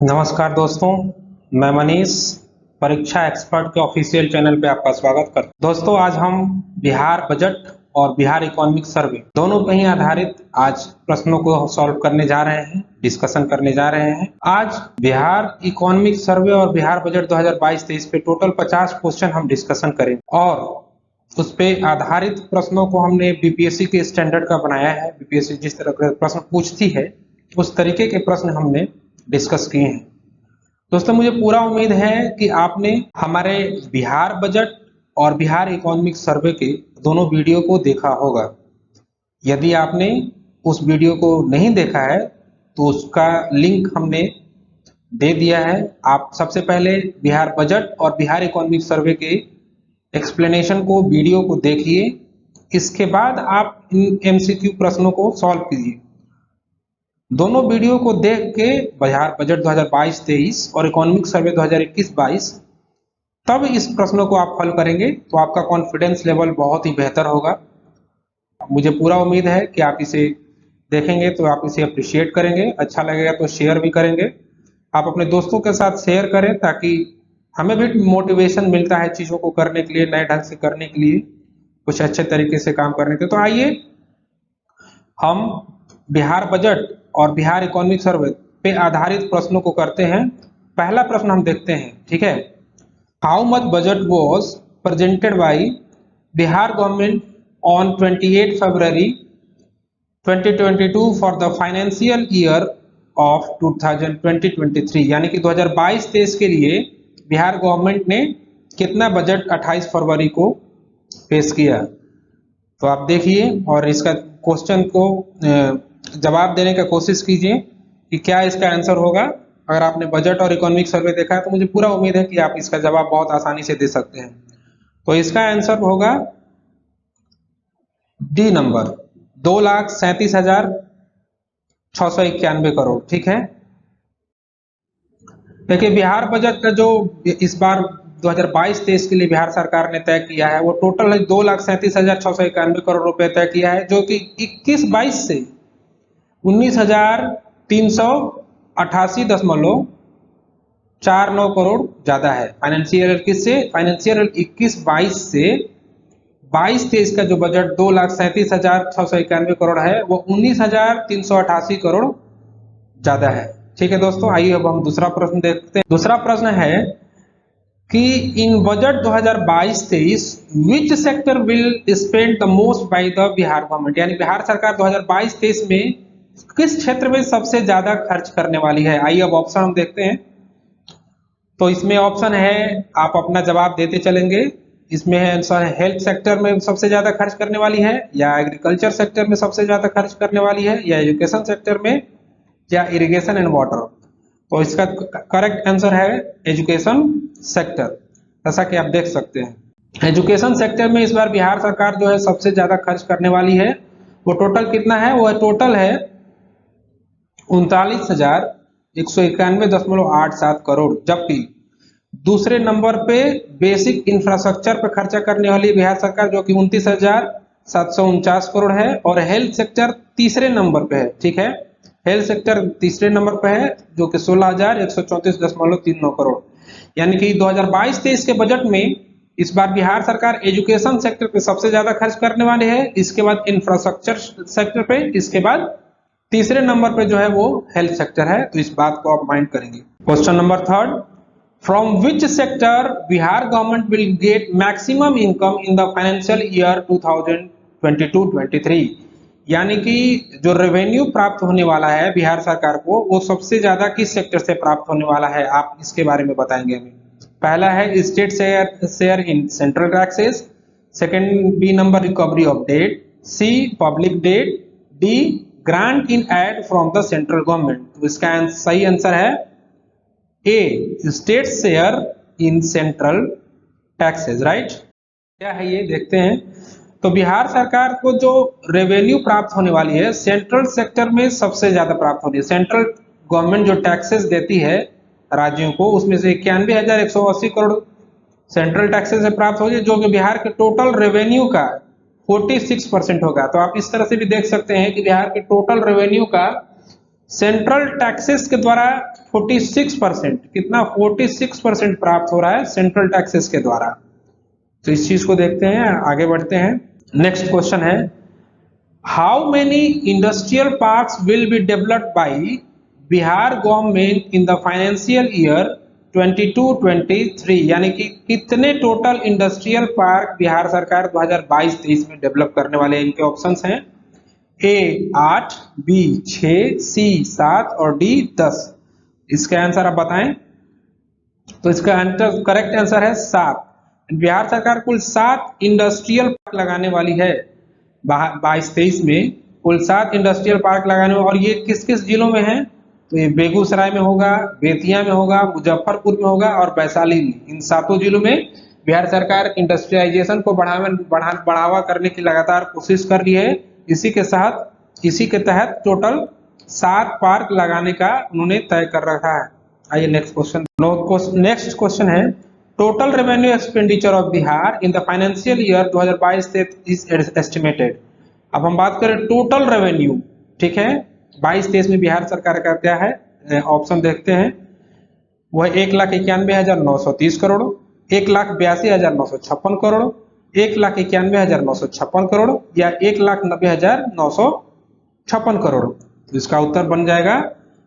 नमस्कार दोस्तों, मैं मनीष परीक्षा एक्सपर्ट के ऑफिशियल चैनल पे आपका स्वागत करता हूं। दोस्तों, आज हम बिहार बजट और बिहार इकोनॉमिक सर्वे दोनों पे ही आधारित आज प्रश्नों को सॉल्व करने जा रहे हैं, डिस्कशन करने जा रहे हैं। आज बिहार इकोनॉमिक सर्वे और बिहार बजट 2022-23 पे टोटल 50 क्वेश्चन हम डिस्कशन करेंगे और उस पे आधारित प्रश्नों को हमने बीपीएससी के स्टैंडर्ड का बनाया है। बीपीएससी जिस तरह के प्रश्न पूछती है उस तरीके के प्रश्न हमने डिस्कस किए हैं। दोस्तों, मुझे पूरा उम्मीद है कि आपने हमारे बिहार बजट और बिहार इकोनॉमिक सर्वे के दोनों वीडियो को देखा होगा। यदि आपने उस वीडियो को नहीं देखा है तो उसका लिंक हमने दे दिया है। आप सबसे पहले बिहार बजट और बिहार इकोनॉमिक सर्वे के एक्सप्लेनेशन को, वीडियो को देखिए। इसके बाद आप इन एमसीक्यू प्रश्नों को सॉल्व कीजिए। दोनों वीडियो को देख के बिहार बजट 2022-23 और इकोनॉमिक सर्वे 2021-22 तब इस प्रश्नों को आप हल करेंगे तो आपका कॉन्फिडेंस लेवल बहुत ही बेहतर होगा। मुझे पूरा उम्मीद है कि आप इसे देखेंगे तो आप इसे अप्रिशिएट करेंगे, अच्छा लगेगा तो शेयर भी करेंगे। आप अपने दोस्तों के साथ शेयर करें ताकि हमें भी मोटिवेशन मिलता है चीज़ों को करने के लिए, नए ढंग से करने के लिए, कुछ अच्छे तरीके से काम करने के। तो आइए हम बिहार बजट और बिहार इकोनॉमिक सर्वे पे आधारित प्रश्नों को करते हैं। पहला प्रश्न हम देखते हैं, ठीक है। How much budget was presented by Bihar government on 28 February 2022 for the financial year of 2020-23, यानी कि 2022-23 के लिए बिहार गवर्नमेंट ने कितना बजट 28 फरवरी को पेश किया। तो आप देखिए और इसका क्वेश्चन को जवाब देने का कोशिश कीजिए कि क्या इसका आंसर होगा। अगर आपने बजट और इकोनॉमिक सर्वे देखा है तो मुझे पूरा उम्मीद है कि आप इसका जवाब बहुत आसानी से दे सकते हैं। तो इसका आंसर होगा डी नंबर, 2,37,691 करोड़। ठीक है, देखिए बिहार बजट का जो इस बार 2022-23 के लिए बिहार सरकार ने तय किया है वो टोटल है 2,37,691 करोड़ रुपए तय किया है, जो कि 21-22 से 19,388.49 करोड़ ज्यादा है। फाइनेंशियल किससे, फाइनेंशियल 21-22 से 22-23 का जो बजट 2,37,691 करोड़ है वो 19,388 करोड़ ज्यादा है। ठीक है दोस्तों, आइए अब हम दूसरा प्रश्न देखते हैं। दूसरा प्रश्न है कि in budget 2022-23 which sector will spend the most by the Bihar government, यानी बिहार सरकार 2022-23 में किस क्षेत्र में सबसे ज्यादा खर्च करने वाली है। आइए अब ऑप्शन हम देखते हैं। तो इसमें ऑप्शन है, आप अपना जवाब देते चलेंगे। इसमें है आंसर है हेल्थ सेक्टर में सबसे ज्यादा खर्च करने वाली है, या एग्रीकल्चर सेक्टर में सबसे ज्यादा खर्च करने वाली है, या एजुकेशन सेक्टर में, या इरिगेशन एंड वाटर। तो इसका करेक्ट आंसर है एजुकेशन सेक्टर, जैसा कि आप देख सकते हैं। एजुकेशन सेक्टर में इस बार बिहार सरकार जो है सबसे ज्यादा खर्च करने वाली है। वो टोटल कितना है, वो टोटल है 39,191.87 करोड़। जबकि दूसरे नंबर पे बेसिक इंफ्रास्ट्रक्चर पे खर्चा करने वाली बिहार सरकार जो कि 29,749 करोड़ है, और हेल्थ सेक्टर तीसरे नंबर पे है। ठीक है, हेल्थ सेक्टर तीसरे नंबर पे है जो कि 16,134.39 करोड़। यानी कि 2022-23 के बजट में इस बार बिहार सरकार एजुकेशन सेक्टर पे सबसे ज्यादा खर्च करने वाली है, इसके बाद इंफ्रास्ट्रक्चर सेक्टर पे, इसके बाद तीसरे नंबर पे जो है वो हेल्थ सेक्टर है। तो इस बात को आप माइंड करेंगे। Question number third, from which sector Bihar government will get maximum income in the financial year 2022-23, यानी कि जो रेवेन्यू प्राप्त होने वाला है बिहार सरकार को वो सबसे ज्यादा किस सेक्टर से प्राप्त होने वाला है, आप इसके बारे में बताएंगे हमें। पहला है state share in central taxes, second B number recovery of debt, C public debt, D grant in aid from the central government. तो इसका सही आंसर है A, state share in central taxes. Right, क्या है ये देखते हैं। तो बिहार सरकार को जो रेवेन्यू प्राप्त होने वाली है सेंट्रल सेक्टर में सबसे ज्यादा प्राप्त होनी है। सेंट्रल गवर्नमेंट जो टैक्सेस देती है राज्यों को उसमें से 91,180 करोड़ सेंट्रल टैक्सेस से प्राप्त होगी, जो कि बिहार के टोटल रेवेन्यू का 46% होगा। तो आप इस तरह से भी देख सकते हैं कि बिहार के टोटल रेवेन्यू का सेंट्रल टैक्सेस के द्वारा 46%, कितना 46% प्राप्त हो रहा है सेंट्रल टैक्सेस के द्वारा। तो इस चीज को देखते हैं, आगे बढ़ते हैं। नेक्स्ट क्वेश्चन है, how many industrial parks will be developed by Bihar government in the financial year 22-23, यानी कि कितने टोटल इंडस्ट्रियल पार्क बिहार सरकार 2022-23 में डेवलप करने वाले हैं। इनके ऑप्शंस हैं ए 8, बी 6, सी 7 और डी 10। इसका आंसर आप बताएं। तो इसका आंसर, करेक्ट आंसर है 7। बिहार सरकार कुल 7 इंडस्ट्रियल पार्क लगाने वाली है 22-23 में, कुल 7 इंडस्ट्रियल पार्क लगाने वाली। और ये किस किस जिलों में है? तो ये बेगूसराय में होगा, बेतिया में होगा, मुजफ्फरपुर में होगा और वैशाली में। इन 7 जिलों में बिहार सरकार इंडस्ट्रियलाइजेशन को बढ़ावा करने की लगातार कोशिश कर रही है। इसी के तहत टोटल 7 पार्क लगाने का उन्होंने तय कर रखा है। आइए नेक्स्ट क्वेश्चन। नेक्स्ट क्वेश्चन है, total revenue expenditure of Bihar in the financial year 2022-23 is estimated. अब हम बात करें टोटल रेवेन्यू, ठीक है, 22-23 में बिहार सरकार का क्या है, ऑप्शन देखते हैं। वह 1,91,930 करोड़, 1,82,956 करोड़, 1,91,956 करोड़ या 1,90,956 करोड़। तो इसका उत्तर बन जाएगा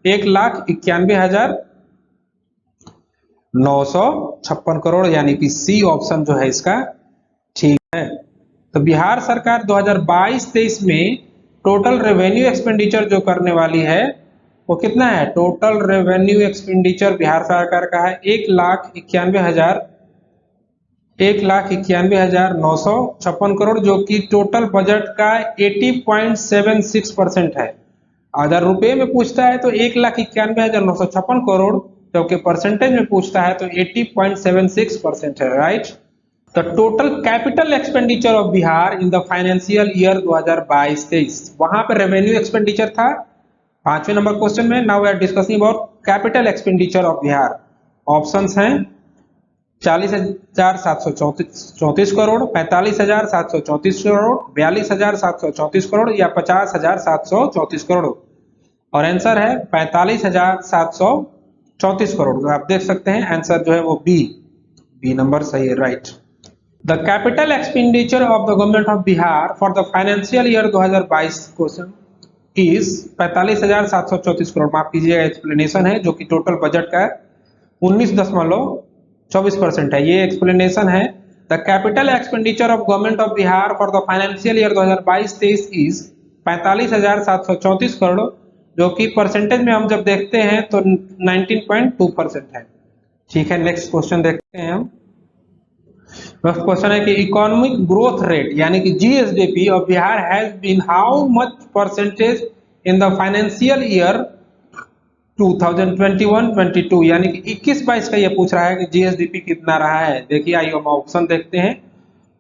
1,91,956 करोड़, यानी कि सी ऑप्शन जो है इसका ठीक है। तो बिहार सरकार 2022-23 में टोटल रेवेन्यू एक्सपेंडिचर जो करने वाली है वो कितना है? टोटल रेवेन्यू एक्सपेंडिचर बिहार सरकार का है 1,91,956 करोड़, जो कि टोटल बजट का 80.76% है। अगर रुपए में पूछता है तो 1,91,956 करोड़, जबकि परसेंटेज में पूछता है तो 80.76% है, right. The total capital expenditure of Bihar in the financial year 2022-23, वहां पर रेवेन्यू एक्सपेंडिचर था 5वें नंबर क्वेश्चन में। Now we are discussing about capital expenditure of Bihar. Options हैं 40,734 करोड़, 45,734 करोड़, 42,734 करोड़ या 50,734 करोड़। और आंसर है 45,734 करोड़। तो आप देख सकते हैं आंसर जो है वो बी नंबर सही है, right. The capital expenditure of the government of Bihar for the financial year 2022 question is 45,734 crore. माफ कीजिएगा, एक्सप्लेनेशन है जो कि टोटल बजट का 19.24% है। ये एक्सप्लेनेशन है। The capital expenditure of government of Bihar for the financial year 2022-23 is 45,734 crore, जो कि परसेंटेज में हम जब देखते हैं तो 19.2% है। ठीक है, नेक्स्ट क्वेश्चन देखते हैं हम। नेक्स्ट क्वेश्चन है कि इकोनॉमिक ग्रोथ रेट यानी कि GSDP of Bihar has been how much percentage in the financial year 2021-22, यानी कि 21-22 का ये पूछ रहा है कि जीएसडीपी कितना रहा है। देखिए, आइए हम ऑप्शन देखते हैं।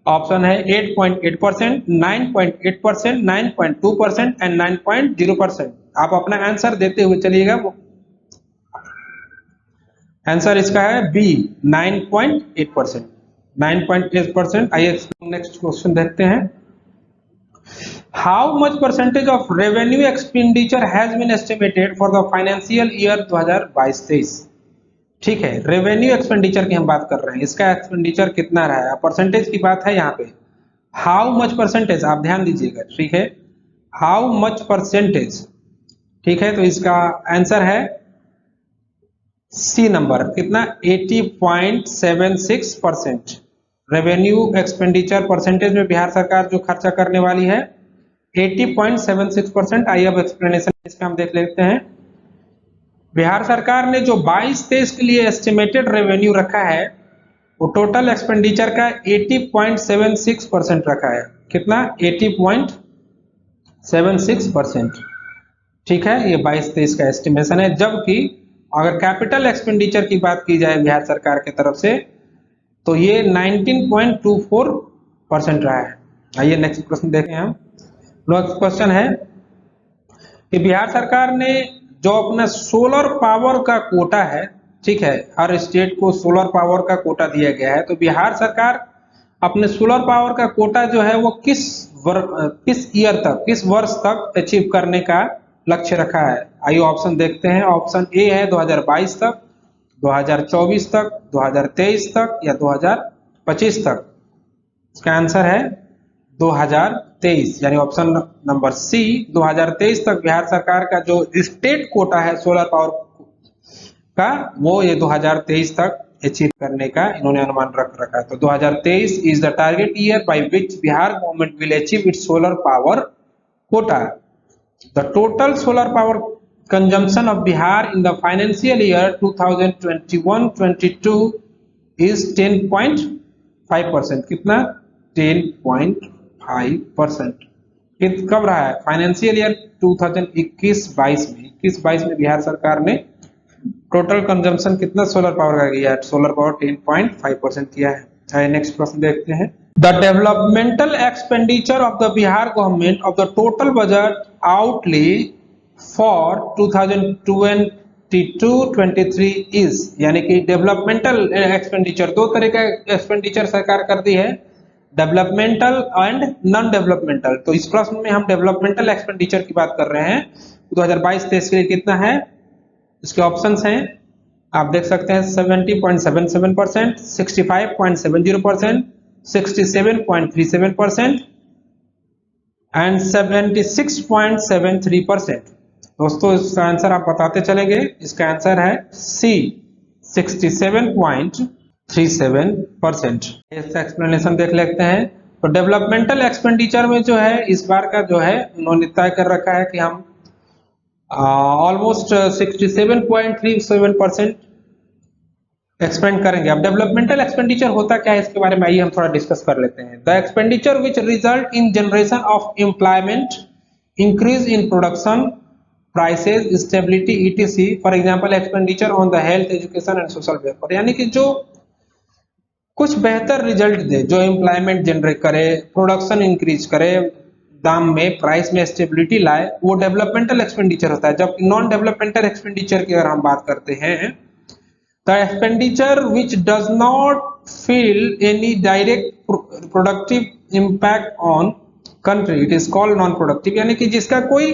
ऑप्शन है 8.8%, 9.8%, 9.2% एंड 9.0%। आप अपना आंसर देते हुए चलिएगा। आंसर इसका है बी 9.8%। 9.8%। आइए नेक्स्ट क्वेश्चन देखते हैं। How much percentage of revenue expenditure has been estimated for the financial year 2022-23। ठीक है, रेवेन्यू एक्सपेंडिचर की हम बात कर रहे हैं, इसका एक्सपेंडिचर कितना रहा है, परसेंटेज की बात है यहाँ पे। हाउ मच परसेंटेज, आप ध्यान दीजिएगा, ठीक है, हाउ मच परसेंटेज, ठीक है। तो इसका आंसर है सी नंबर, कितना 80.76%। रेवेन्यू एक्सपेंडिचर परसेंटेज में बिहार सरकार जो खर्चा करने वाली है 80.76%। आइए अब एक्सप्लेनेशन इसका हम देख लेते हैं। बिहार सरकार ने जो 22-23 के लिए एस्टिमेटेड रेवेन्यू रखा है वो टोटल एक्सपेंडिचर का 80.76% रखा है। कितना? 80.76%। ठीक है, ये 22-23 का एस्टिमेशन है। जबकि अगर कैपिटल एक्सपेंडिचर की बात की जाए बिहार सरकार की तरफ से तो ये 19.24% रहा है। आइए नेक्स्ट प्रश्न देखें हम। नेक्स्ट क्वेश्चन है कि बिहार सरकार ने जो अपना सोलर पावर का कोटा है, ठीक है, हर स्टेट को सोलर पावर का कोटा दिया गया है। तो बिहार सरकार अपने सोलर पावर का कोटा जो है वो किस ईयर तक, किस वर्ष तक अचीव करने का लक्ष्य रखा है? आइए ऑप्शन देखते हैं। ऑप्शन ए है 2022 तक, 2024 तक, 2023 तक या 2025 तक। इसका आंसर है 2023, यानी ऑप्शन नंबर सी 2023 तक बिहार सरकार का जो स्टेट कोटा है सोलर पावर का, वो ये 2023 तक अचीव करने का इन्होंने अनुमान रख रखा है। तो 2023 is the target year by which Bihar government will achieve it's solar power quota. The total solar power consumption of Bihar in the financial year 2021-22 is 10.5%. कितना? 10.5%. कब रहा है? फाइनेंशियल ईयर 2021-22 में। 21-22 में बिहार सरकार ने टोटल कंजम्पशन कितना सोलर पावर का किया है? सोलर पावर 10.5% किया है। चलिए नेक्स्ट प्रश्न देखते हैं। The developmental expenditure of the Bihar government of the total budget outlay for 2022-23 is, यानी कि डेवलपमेंटल एक्सपेंडिचर, दो तरह का एक्सपेंडिचर सरकार करती है, डेवलपमेंटल एंड नॉन डेवलपमेंटल। तो इस प्रश्न में हम डेवलपमेंटल एक्सपेंडिचर की बात कर रहे हैं। 2022-23 के लिए कितना है? इसके ऑप्शंस हैं, आप देख सकते हैं 70.77%, 65.70%, 67.37% एंड 76.73%। दोस्तों इसका आंसर आप बताते चलेंगे। इसका आंसर है सी 67.37%। इसका एक्सप्लेनेशन देख लेते हैं। तो डेवलपमेंटल एक्सपेंडिचर में जो है इस बार का जो है उन्होंने तय कर रखा है कि हम ऑलमोस्ट 67.37% एक्सपेंड करेंगे। अब डेवलपमेंटल एक्सपेंडिचर होता क्या है इसके बारे में आइए हम थोड़ा डिस्कस कर लेते हैं। The expenditure which result in generation of employment, increase in production, prices, stability etc. For example expenditure on the health, education and social welfare, यानी कि जो कुछ बेहतर रिजल्ट दे, जो एम्प्लॉयमेंट जनरेट करे, प्रोडक्शन इंक्रीज करे, दाम में, प्राइस में स्टेबिलिटी लाए, वो डेवलपमेंटल एक्सपेंडिचर होता है। जबकि नॉन डेवलपमेंटल एक्सपेंडिचर की अगर हम बात करते हैं, the expenditure which does not feel any direct productive impact on country, it is called non productive, यानी कि जिसका कोई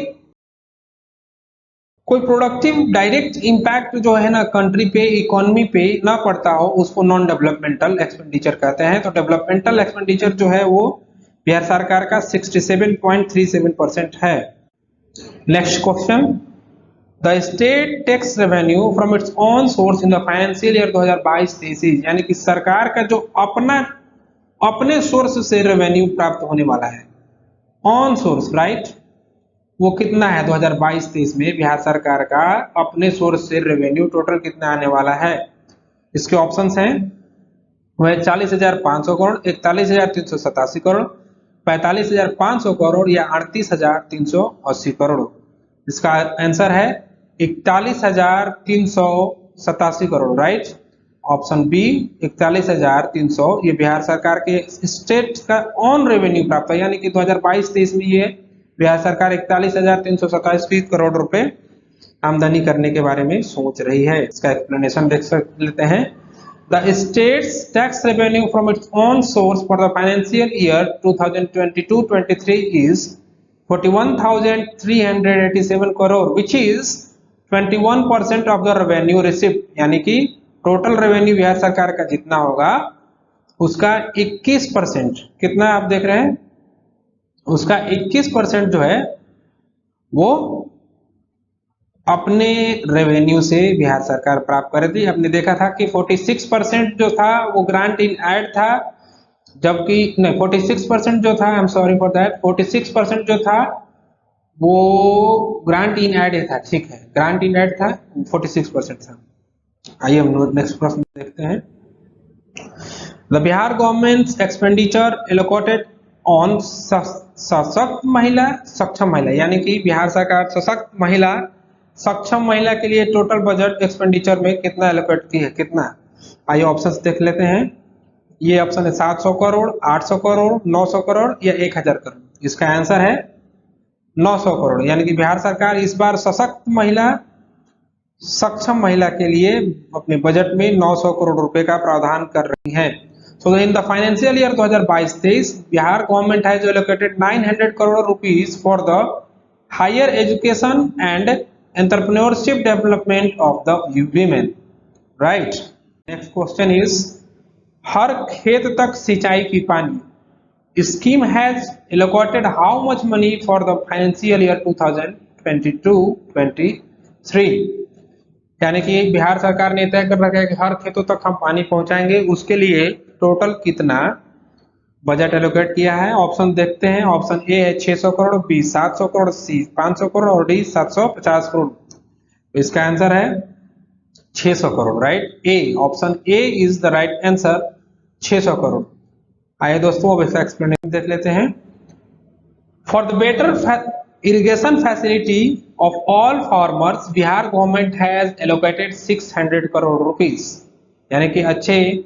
प्रोडक्टिव डायरेक्ट इंपैक्ट जो है ना कंट्री पे, इकोनॉमी पे ना पड़ता हो, उसको नॉन डेवलपमेंटल एक्सपेंडिचर कहते हैं। तो डेवलपमेंटल एक्सपेंडिचर जो है वो बिहार सरकार का 67.37% है। Next question, The state tax revenue from its own source in the financial year 2022-23, यानी कि सरकार का जो अपने सोर्स से रेवेन्यू प्राप्त होने वाला है, ऑन सोर्स, राइट, वो कितना है 2022-23 में बिहार सरकार का अपने सोर्स से रेवेन्यू टोटल कितना आने वाला है? इसके ऑप्शंस हैं, वह 40,500 करोड़, 41,387 करोड़, 45,500 करोड़ या 38,380 करोड़। इसका आंसर है 41,387 करोड़, राइट। ऑप्शन बी 41,300, ये बिहार सरकार के स्टेट का ऑन रेवेन्यू प्राप्त है, यानी कि 2022-23 में ये बिहार सरकार 41,387 करोड़ रुपए आमदनी करने के बारे में सोच रही है। इसका एक्सप्लेनेशन देख लेते हैं। The states tax revenue from its own source for the financial year 2022-23 is 41,387 crore, which is 21% of the revenue receipt, यानी कि टोटल रेवेन्यू बिहार सरकार का जितना होगा उसका 21%, कितना आप देख रहे हैं, उसका 21% जो है वो अपने रेवेन्यू से बिहार सरकार प्राप्त कर रही थी। हमने देखा था कि 46% जो था वो ग्रांट इन एड था, जबकि नहीं 46% जो था, I am sorry for that, 46% जो था वो ग्रांट इन एड था, ठीक है, ग्रांट इन एड था, 46% था। आइए हम नेक्स्ट प्रश्न देखते हैं। The Bihar government expenditure allocated on सशक्त महिला, सक्षम महिला, यानी कि बिहार सरकार सशक्त महिला, सक्षम महिला के लिए टोटल बजट एक्सपेंडिचर में कितना एलोकेट की है, कितना? आइए ऑप्शंस देख लेते हैं। ये ऑप्शन है 700 करोड़, 800 करोड़, 900 करोड़ या 1000 करोड़। इसका आंसर है 900 करोड़, यानी कि बिहार सरकार इस बार सशक्त महिला, सक्षम महिला के लिए अपने बजट में 900 करोड़ रुपए का प्रावधान कर रही है। So in the financial year 2022-23 Bihar government has allocated 900 crore rupees for the higher education and entrepreneurship development of the women, right. Next question is Har Khet Tak Sinchai Ki Pani scheme has allocated how much money for the financial year 2022-23, यानी कि बिहार सरकार ने तय कर रखा है कि हर खेतों तक हम पानी पहुंचाएंगे, उसके लिए टोटल कितना बजट एलोकेट किया है। ऑप्शन देखते हैं। ऑप्शन ए है 600 करोड़, बी 700 करोड़, सी 500 करोड़ और डी 750 करोड़। इसका आंसर है 600 crore, right. A option A is the right answer, 600 crore. आइए दोस्तों अब इसका एक्सप्लेनेशन देख लेते हैं। For the better irrigation facility of all farmers, Bihar government has allocated 600 crore rupees, यानी कि अच्छे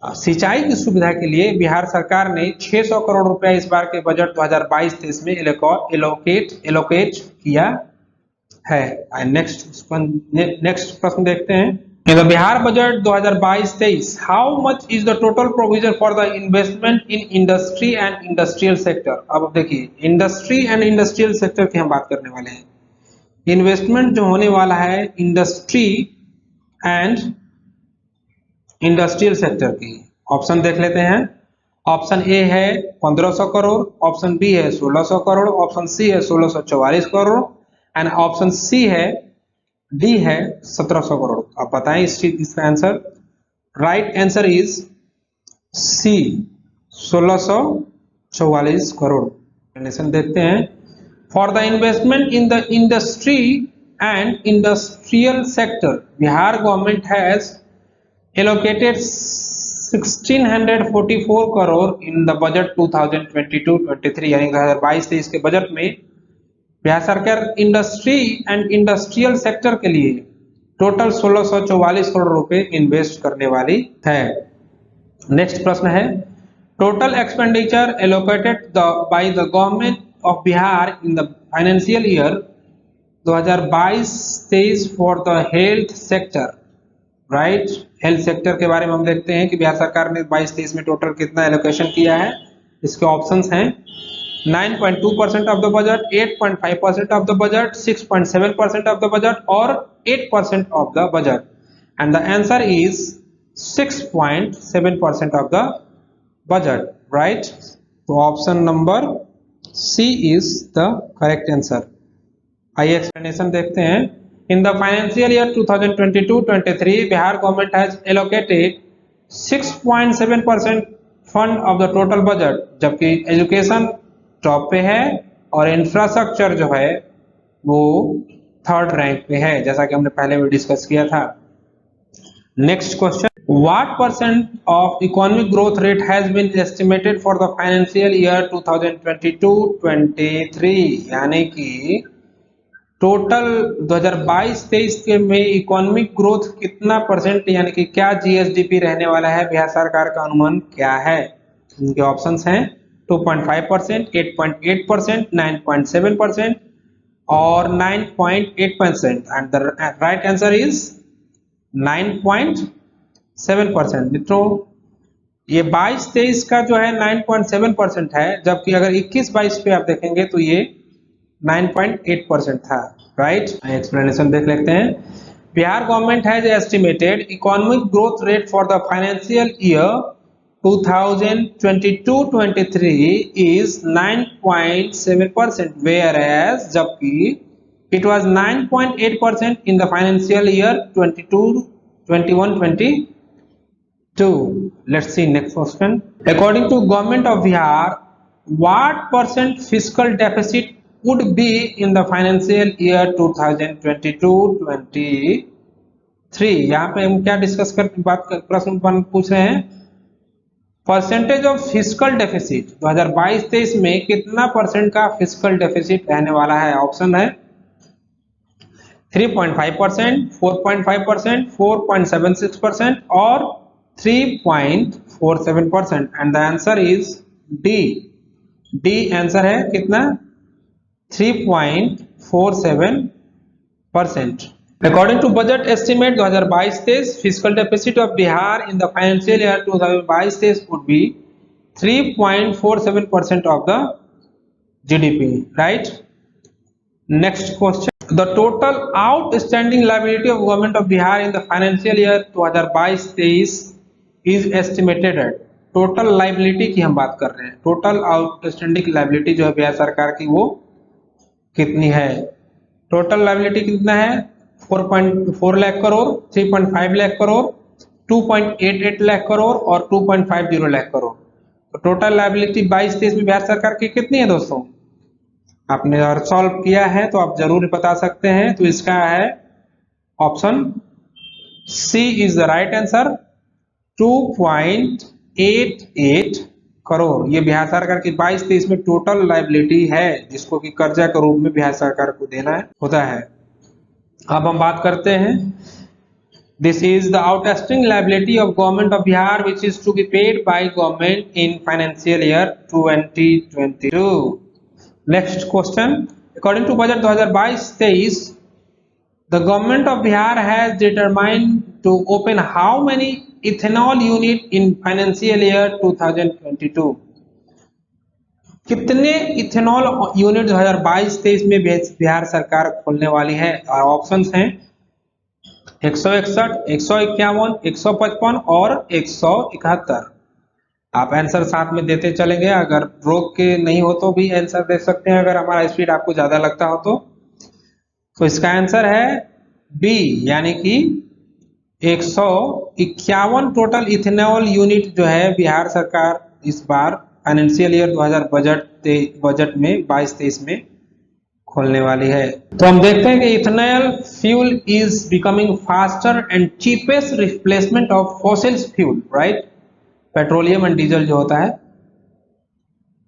सिंचाई की सुविधा के लिए बिहार सरकार ने 600 करोड़ रुपया इस बार के बजट 2022-23 में एलोकेट किया है। नेक्स्ट प्रश्न देखते हैं। In the Bihar budget 2022-23, how much is the total provision for the investment in industry and industrial sector? अब देखिए इंडस्ट्री एंड इंडस्ट्रियल सेक्टर की हम बात करने वाले हैं। इन्वेस्टमेंट जो होने वाला है इंडस्ट्री एंड इंडस्ट्रियल सेक्टर की, ऑप्शन देख लेते हैं। ऑप्शन ए है 1500 करोड़, ऑप्शन बी है 1600 करोड़, ऑप्शन सी है 1644 करोड़ एंड ऑप्शन सी है डी है 1700 करोड़। आप बताएं इस चीज इसका आंसर। Right answer is C 1644 crore. देखते हैं। For the investment in the industry and industrial sector, Bihar government has allocated 1644 crore in the budget 2022-23, यानी 2022-23 के बजट में बिहार सरकार इंडस्ट्री एंड इंडस्ट्रियल सेक्टर के लिए टोटल 1644 करोड़ रुपए इन्वेस्ट करने वाली है। नेक्स्ट प्रश्न है total expenditure allocated by the government of Bihar in the financial year 2022-23 for the health sector, right. Health sector के बारे में हम देखते हैं कि बिहार सरकार ने 22-23 में टोटल कितना एलोकेशन किया है। इसके ऑप्शंस हैं 9.2% of the budget, 8.5% of the budget, 6.7% of the budget और 8% of the budget, and the answer is 6.7% of the budget, right? तो option number C is the correct answer। आइए एक्सप्लेनेशन देखते हैं। In the financial year 2022-23, Bihar government has allocated 6.7% fund of the total budget, जबकि education top पे है और infrastructure जो है वो थर्ड रैंक पे है, जैसा कि हमने पहले भी डिस्कस किया था। Next question, what percent of economic growth rate has been estimated for the financial year 2022-23, यानी कि टोटल 2022-23 के में इकोनॉमिक ग्रोथ कितना परसेंट, यानी कि क्या जीएसडीपी रहने वाला है, बिहार सरकार का अनुमान क्या है। इनके ऑप्शंस हैं 2.5%, 8.8%, 9.7% और 9.8%, and the right answer is 9.7%। मित्रों ये 22-23 का जो है 9.7% है, जबकि अगर 21-22 पे आप देखेंगे तो ये 9.8% था, राइट। एक्सप्लेनेशन देख लेते हैं। Bihar government has estimated economic growth rate for the financial year 2022-23 is 9.7%, whereas जबकि it was 9.8% in the financial year 21-22. Let's see next question. According to government of Bihar, what percent fiscal deficit would be in the financial year 2022-23? यहाँ पे हम क्या discuss कर प्रश्न पूछ रहे हैं, परसेंटेज ऑफ फिस्कल डेफिसिट 2022-23 में कितना परसेंट का फिस्कल डेफिसिट रहने वाला है। ऑप्शन है 3.5%, 4.5%, 4.76% और 3.47%, and the answer is D. D answer है कितना, 3.47%। According to budget estimate 2022-23, fiscal deficit of Bihar in the financial year 2022-23 would be 3.47% of the GDP, right? Next question. The total outstanding liability of government of Bihar in the financial year 2022-23 is estimated at. Total liability की हम बात कर रहे हैं, total outstanding liability जो है बिहार सरकार की वो कितनी है? टोटल लाइबिलिटी कितना है? 4.4 लाख करोड़, 3.5 लाख करोड़, 2.88 लाख करोड़ और 2.50 लाख करोड़। तो टोटल लाइबिलिटी 22-23 में बिहार सरकार की कितनी है दोस्तों? आपने और सॉल्व किया है तो आप जरूर बता सकते हैं। तो इसका है option C is the right answer, 2.88 crore. ये बिहार सरकार की 22-23 में टोटल लाइबिलिटी है, जिसको कि कर्जा के रूप में बिहार सरकार को देना होता है। अब हम बात करते हैं, this is the outstanding liability of government of Bihar which is to be paid by government in financial year 2022। Next question. According to budget 2022-23, the government of Bihar has determined to open how many ethanol unit in financial year 2022? कितने ethanol unit 2022-23 में बिहार सरकार खोलने वाली है? और options हैं 161, 151, 155 और 171। आप आंसर साथ में देते चलेंगे, अगर रोक के नहीं हो तो भी आंसर दे सकते हैं, अगर हमारा स्पीड आपको ज्यादा लगता हो तो। इसका आंसर है बी, यानी कि 151 टोटल इथेनॉल यूनिट जो है बिहार सरकार इस बार फाइनेंशियल ईयर 2000 बजट में 22-23 में खोलने वाली है। तो हम देखते हैं कि ethanol fuel is becoming faster and cheapest replacement of fossil fuel, right? Petroleum and diesel जो होता है।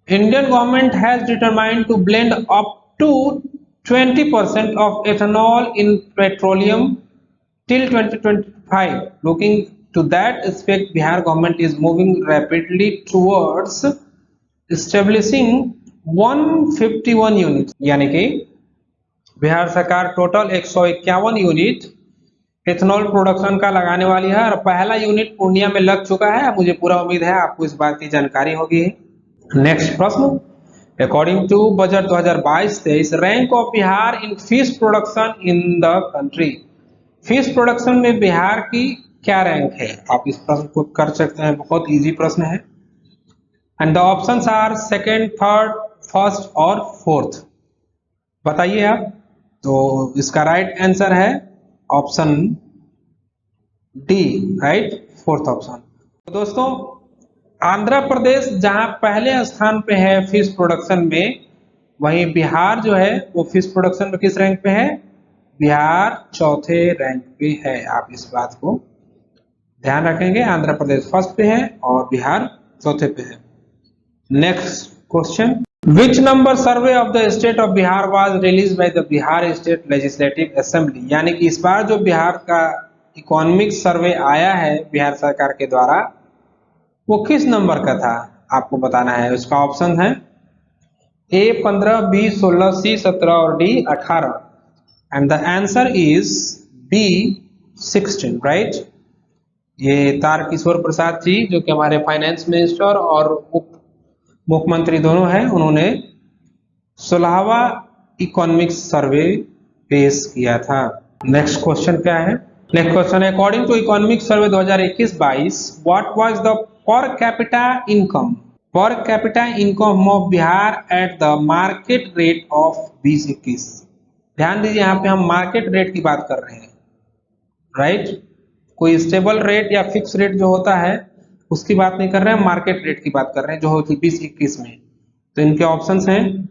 Indian government has determined to blend up to 20% of ethanol in petroleum till 2025। Looking to that aspect, Bihar government is moving rapidly towards establishing 151 unit, यानी कि बिहार सरकार total 151 unit ethanol production का लगाने वाली है, और पहला यूनिट पूर्णिया में लग चुका है। मुझे पूरा उम्मीद है आपको इस बात की जानकारी होगी। नेक्स्ट प्रश्न, according to budget 2022-23, rank of Bihar in fish production in the country. Fish production में बिहार की क्या रैंक है? आप इस प्रश्न को कर सकते हैं, बहुत इजी प्रश्न है। And the options are second, third, first और फोर्थ। बताइए आप। तो इसका राइट आंसर है option D, right, fourth option. तो दोस्तों, आंध्र प्रदेश जहां पहले स्थान पे है फिश प्रोडक्शन में, वहीं बिहार जो है वो फिश प्रोडक्शन में किस रैंक पे है? बिहार चौथे रैंक पे है। आप इस बात को ध्यान रखेंगे, आंध्र प्रदेश फर्स्ट पे है और बिहार चौथे पे है। Next question, Which number survey of the state of Bihar was released by the Bihar State Legislative Assembly? यानी कि इस बार जो बिहार का इकोनॉमिक सर्वे आया है बिहार सरकार के द्वारा, वो किस नंबर का था आपको बताना है। उसका ऑप्शन है A 15, B 16, C 17 और D 18। And the answer is B 16, right. ये तारकिशोर प्रसाद जी जो कि हमारे फाइनेंस मिनिस्टर और मुख्यमंत्री दोनों हैं, उन्होंने 16वां इकोनॉमिक सर्वे पेश किया था। नेक्स्ट क्वेश्चन क्या है? नेक्स्ट क्वेश्चन है, according to economic survey 2021-22, what was the per capita income? Per capita income of Bihar at the market rate of 2021। ध्यान दीजिए, यहाँ पे हम मार्केट रेट की बात कर रहे हैं, राइट? कोई स्टेबल रेट या फिक्स रेट जो होता है उसकी बात नहीं कर रहे हैं, मार्केट रेट की बात कर रहे हैं जो होती 2021 में। तो इनके ऑप्शंस हैं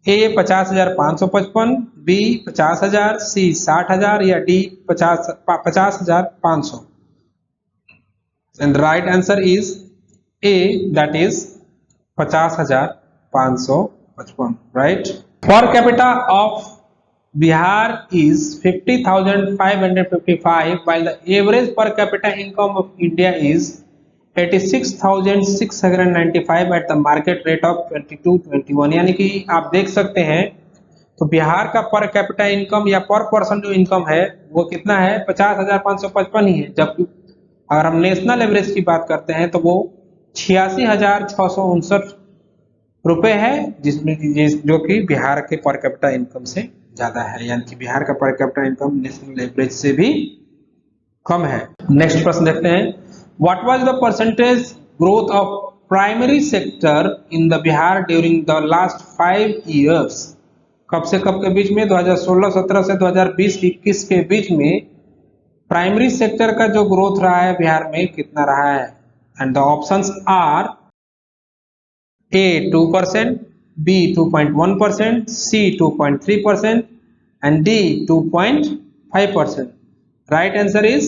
ए 50,555, बी 50,000, सी 60,000 या D 50,500। And right answer is a, that is 50,555, right. Per capita of Bihar is 50,555 while the average per capita income of India is 86,695 at the market rate of 22-21। यानी कि आप देख सकते हैं, तो बिहार का पर कैपिटा इनकम या पर पर्सन जो इनकम है वो कितना है? 50,555 ही है। जबकि अगर हम नेशनल एवरेज की बात करते हैं तो वो 86,659 रुपए है, जिसमें जो कि बिहार के पर कैपिटा इनकम से ज्यादा है, यानी कि बिहार का पर कैपिटा इनकम नेशनल एवरेज से भी कम है। नेक्स्ट प्रश्न देखते हैं, what was the percentage growth of primary sector in the Bihar during the last 5 years? कब से कब के बीच में? 2016-17 से 2020-21 के बीच में प्राइमरी सेक्टर का जो ग्रोथ रहा है बिहार में कितना रहा है? And the options are A 2%, B 2.1%, C 2.3% and D 2.5%. Right answer is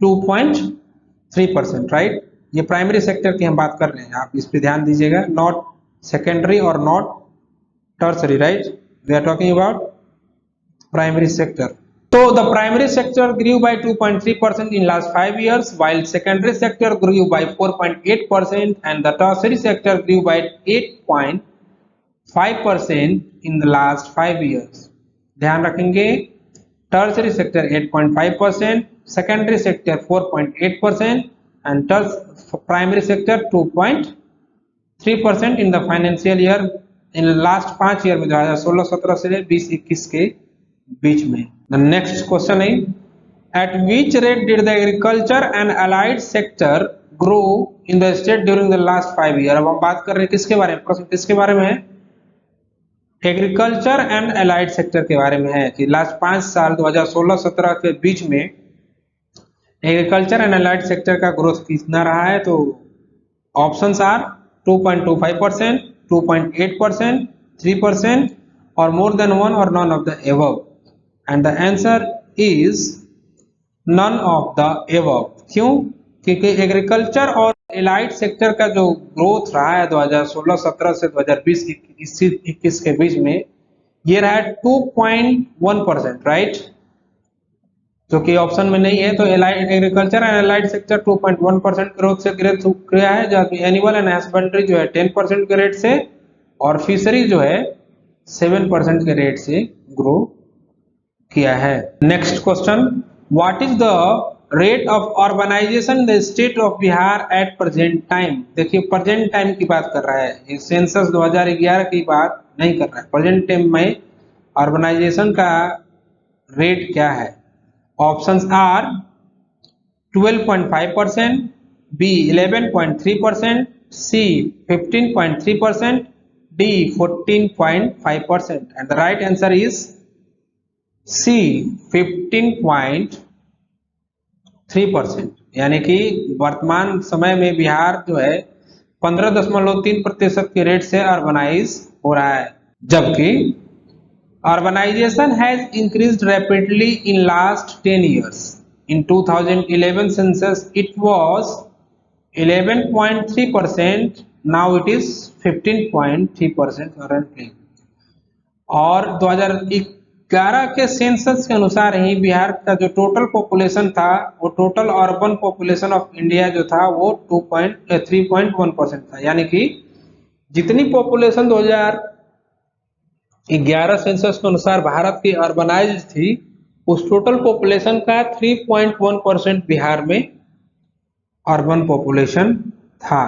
2.3%, right. ये प्राइमरी सेक्टर की हम बात कर रहे हैं, आप इस पे ध्यान दीजिएगा, नॉट सेकेंडरी और not tertiary, right. We are talking about primary sector. So the primary sector grew by 2.3% in last 5 years, while secondary sector grew by 4.8% and the tertiary sector grew by 8.5% in the last 5 years. ध्यान रखेंगे, tertiary sector 8.5%, secondary sector 4.8% and primary sector 2.3% in the financial year in last 5 year में 2016-17 से 20-21 के बीच में। The next question is, at which rate did the agriculture and allied sector grow in the state during the last 5 years? अब हम बात कर रहे हैं किसके बारे में, प्रश्न किसके बारे में है? एग्रीकल्चर एंड अलाइड सेक्टर के बारे में है कि लास्ट 5 साल 2016-17 के बीच में एग्रीकल्चर एंड अलाइड सेक्टर का ग्रोथ कितना रहा है? तो ऑप्शंस आर 2.25%, 2.8%, 3% और मोर देन 1 और none of the above. And the answer is none of the above. क्यों? क्योंकि एग्रीकल्चर और एलाइड सेक्टर का जो ग्रोथ रहा है 2016-17 से 2020-21 के बीच में, ये रहा है 2.1%, राइट, जो कि ऑप्शन में नहीं है। तो agriculture and allied sector 2.1% growth से ग्रोथ किया है, जबकि एनिमल एंड हस्बेंड्री जो है 10% के रेट से और फिशरी जो है 7% के रेट से ग्रो किया है। Next question, what is the rate of urbanisation in the state of Bihar at present time? देखिए प्रेजेंट टाइम की बात कर रहा है, ये सेंसस 2011 की बात नहीं कर रहा है। प्रेजेंट टाइम में अर्बनाइजेशन का रेट क्या है? Options are 12.5%, B 11.3%, C 15.3%, D 14.5%, and the right answer is C 15.3%। यानी कि वर्तमान समय में बिहार जो है 15.3% के रेट से अर्बनाइज हो रहा है, जबकि urbanisation has increased rapidly in last 10 years। In 2011 census it was 11.3%, now it is 15.3% currently. और 2011 के सेंसस के अनुसार ही बिहार का जो टोटल पॉपुलेशन था, वो total urban population of India जो था वो 3.1% था। यानी कि जितनी पॉपुलेशन 2011 सेंसस के अनुसार भारत की अर्बनाइज्ड थी, उस टोटल पॉपुलेशन का 3.1% बिहार में अर्बन पॉपुलेशन था।